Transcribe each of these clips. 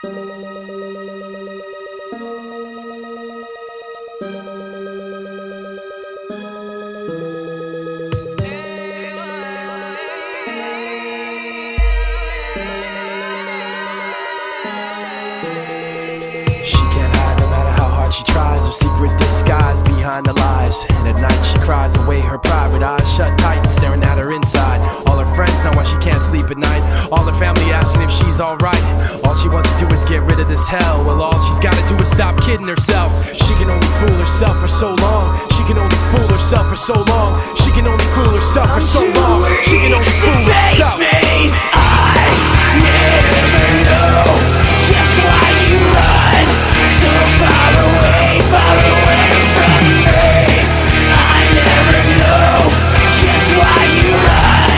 She tries her secret disguise behind the lies, and at night she cries away her pride with eyes shut tight and staring at her inside. All her friends know why she can't sleep at night, all her family asking if she's alright. All she wants to do is get rid of this hell. Well, all she's gotta do is stop kidding herself. She can only fool herself for so long. She can only fool herself for so long. She can only fool herself for so long. She can only fool herself. I never know just why you run so far away from me. I never know just why you run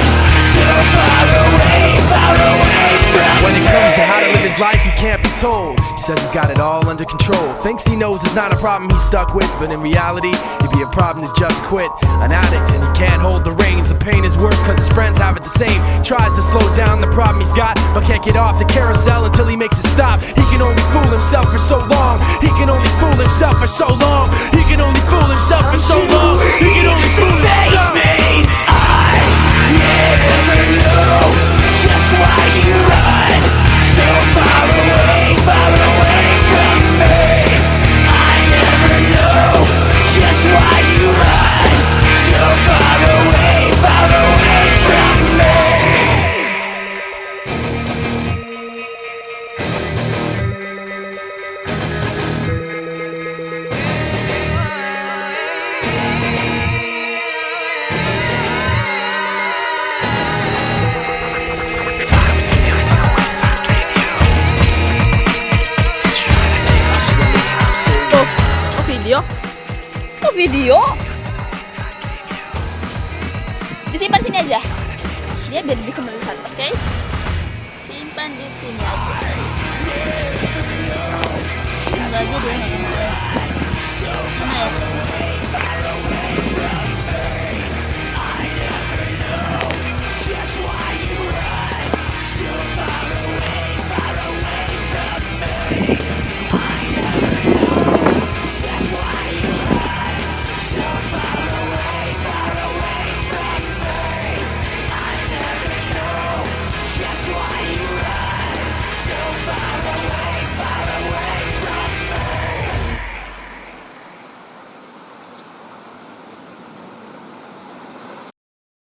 so far away from me. When it comes to how to live his life, he can't be told. He says he's got it all under control. Thinks he knows it's not a problem he's stuck with, but in reality, it'd be a problem to just quit. An addict and he can't hold the reins. The pain is worse cause his friends have it the same. Tries to slow down the problem he's got, but can't get off the carousel until he makes it stop. He can only fool himself for so long. He can only fool himself for so long. He can only fool himself for so long. He can only fool himself. I never know just why you run so far away from me. I never know just why you run so far away from me. Video disimpan sini aja, dia biar bisa melihat. Oke? Simpan di sini aja. Semoga aja dia nggak kena. Mana ya?